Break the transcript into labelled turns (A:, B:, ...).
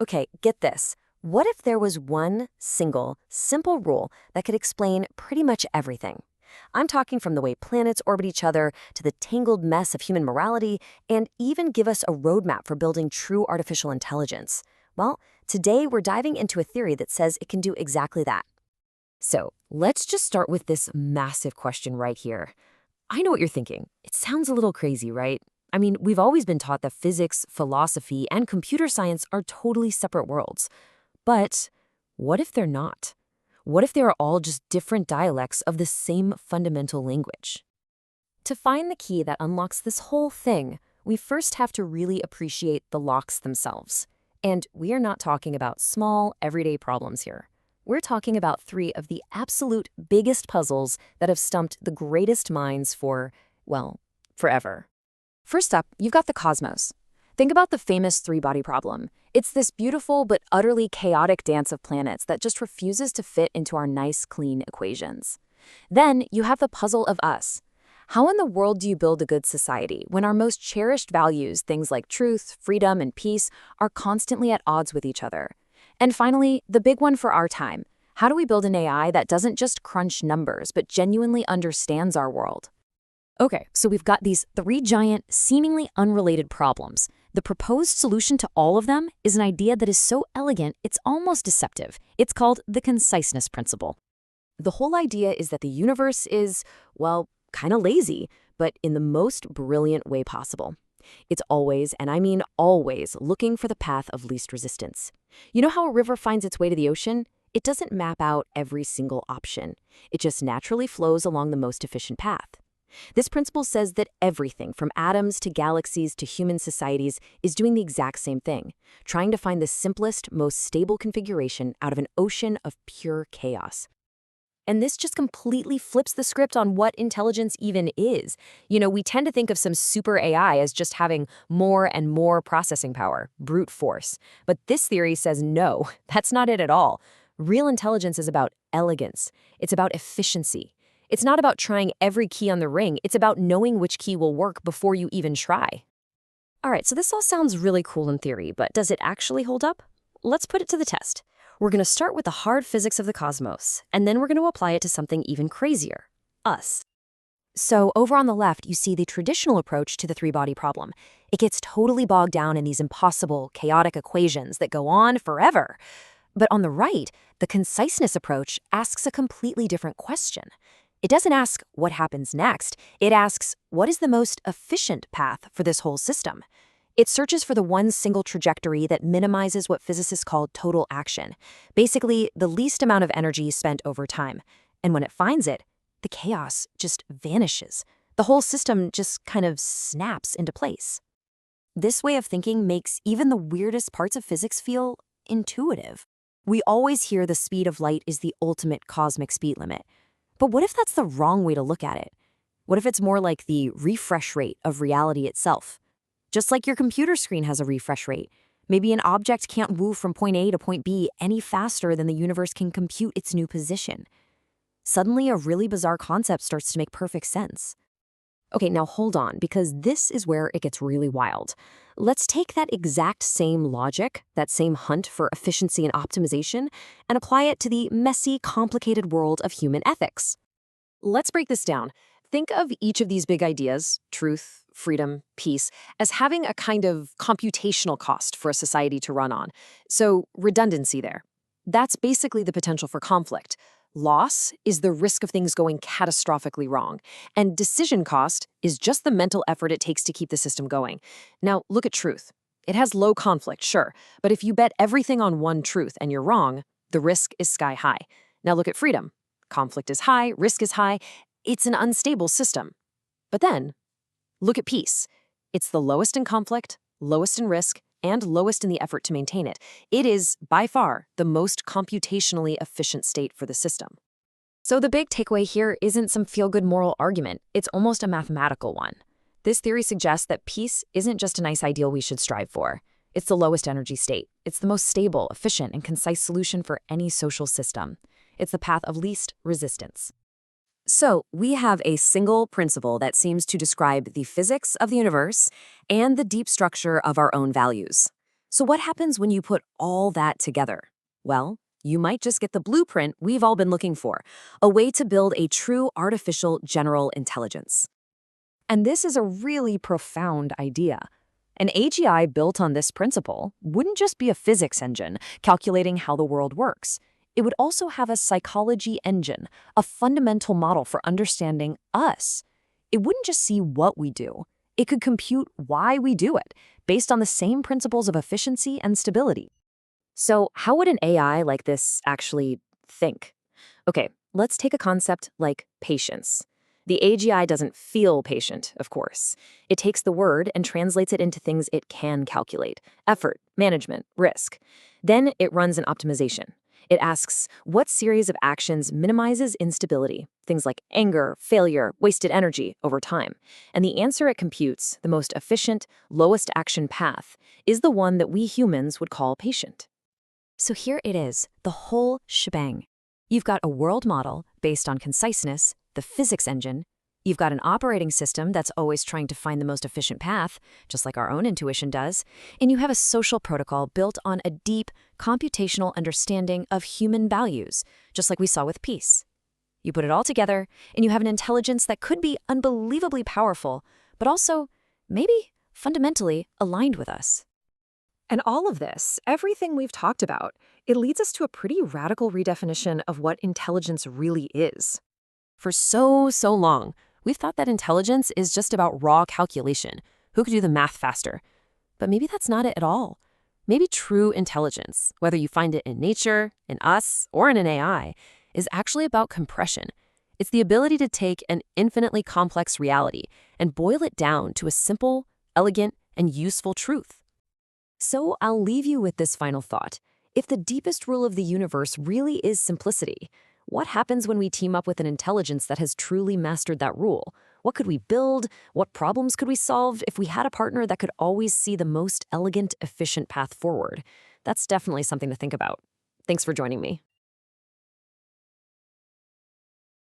A: Okay, get this. What if there was one single, simple rule that could explain pretty much everything? I'm talking from the way planets orbit each other to the tangled mess of human morality, and even give us a roadmap for building true artificial intelligence. Well, today we're diving into a theory that says it can do exactly that. So, let's just start with this massive question right here. I know what you're thinking. It sounds a little crazy, right? I mean, we've always been taught that physics, philosophy, and computer science are totally separate worlds. But what if they're not? What if they are all just different dialects of the same fundamental language? To find the key that unlocks this whole thing, we first have to really appreciate the locks themselves. And we are not talking about small, everyday problems here. We're talking about three of the absolute biggest puzzles that have stumped the greatest minds for, well, forever. First up, you've got the cosmos. Think about the famous three-body problem. It's this beautiful but utterly chaotic dance of planets that just refuses to fit into our nice, clean equations. Then you have the puzzle of us. How in the world do you build a good society when our most cherished values, things like truth, freedom, and peace, are constantly at odds with each other? And finally, the big one for our time. How do we build an AI that doesn't just crunch numbers but genuinely understands our world? Okay, so we've got these three giant, seemingly unrelated problems. The proposed solution to all of them is an idea that is so elegant it's almost deceptive. It's called the conciseness principle. The whole idea is that the universe is, well, kind of lazy, but in the most brilliant way possible. It's always, and I mean always, looking for the path of least resistance. You know how a river finds its way to the ocean? It doesn't map out every single option. It just naturally flows along the most efficient path. This principle says that everything from atoms to galaxies to human societies is doing the exact same thing, trying to find the simplest, most stable configuration out of an ocean of pure chaos. And this just completely flips the script on what intelligence even is. You know, we tend to think of some super AI as just having more and more processing power, brute force. But this theory says no, that's not it at all. Real intelligence is about elegance. It's about efficiency. It's not about trying every key on the ring. It's about knowing which key will work before you even try. All right, so this all sounds really cool in theory, but does it actually hold up? Let's put it to the test. We're going to start with the hard physics of the cosmos, and then we're going to apply it to something even crazier, us. So over on the left, you see the traditional approach to the three-body problem. It gets totally bogged down in these impossible, chaotic equations that go on forever. But on the right, the conciseness approach asks a completely different question. It doesn't ask what happens next. It asks, what is the most efficient path for this whole system? It searches for the one single trajectory that minimizes what physicists call total action, basically the least amount of energy spent over time. And when it finds it, the chaos just vanishes. The whole system just kind of snaps into place. This way of thinking makes even the weirdest parts of physics feel intuitive. We always hear the speed of light is the ultimate cosmic speed limit. But what if that's the wrong way to look at it? What if it's more like the refresh rate of reality itself? Just like your computer screen has a refresh rate, maybe an object can't move from point A to point B any faster than the universe can compute its new position. Suddenly, a really bizarre concept starts to make perfect sense. Okay, now hold on, because this is where it gets really wild. Let's take that exact same logic, that same hunt for efficiency and optimization, and apply it to the messy, complicated world of human ethics. Let's break this down. Think of each of these big ideas, truth, freedom, peace, as having a kind of computational cost for a society to run on. So, redundancy there. That's basically the potential for conflict. Loss is the risk of things going catastrophically wrong, and decision cost is just the mental effort it takes to keep the system going. Now, look at truth. It has low conflict, sure, but if you bet everything on one truth and you're wrong, the risk is sky high. Now look at freedom. Conflict is high, risk is high. It's an unstable system. But then, look at peace. It's the lowest in conflict, lowest in risk, and lowest in the effort to maintain it. It is, by far, the most computationally efficient state for the system. So the big takeaway here isn't some feel-good moral argument. It's almost a mathematical one. This theory suggests that peace isn't just a nice ideal we should strive for. It's the lowest energy state. It's the most stable, efficient, and concise solution for any social system. It's the path of least resistance. So, we have a single principle that seems to describe the physics of the universe and the deep structure of our own values. So what happens when you put all that together? Well, you might just get the blueprint we've all been looking for, a way to build a true artificial general intelligence. And this is a really profound idea. An AGI built on this principle wouldn't just be a physics engine calculating how the world works. It would also have a psychology engine, a fundamental model for understanding us. It wouldn't just see what we do. It could compute why we do it, based on the same principles of efficiency and stability. So, how would an AI like this actually think? Okay, let's take a concept like patience. The AGI doesn't feel patient, of course. It takes the word and translates it into things it can calculate: effort, management, risk. Then it runs an optimization. It asks what series of actions minimizes instability, things like anger, failure, wasted energy over time. And the answer it computes, the most efficient, lowest action path, is the one that we humans would call patient. So here it is, the whole shebang. You've got a world model based on conciseness, the physics engine. You've got an operating system that's always trying to find the most efficient path, just like our own intuition does. And you have a social protocol built on a deep, computational understanding of human values, just like we saw with peace. You put it all together, and you have an intelligence that could be unbelievably powerful, but also, maybe, fundamentally aligned with us.
B: And all of this, everything we've talked about, it leads us to a pretty radical redefinition of what intelligence really is.
C: For so long, we've thought that intelligence is just about raw calculation. Who could do the math faster? But maybe that's not it at all. Maybe true intelligence, whether you find it in nature, in us, or in an AI, is actually about compression. It's the ability to take an infinitely complex reality and boil it down to a simple, elegant, and useful truth.
A: So I'll leave you with this final thought. If the deepest rule of the universe really is simplicity, what happens when we team up with an intelligence that has truly mastered that rule? What could we build? What problems could we solve if we had a partner that could always see the most elegant, efficient path forward? That's definitely something to think about. Thanks for joining me.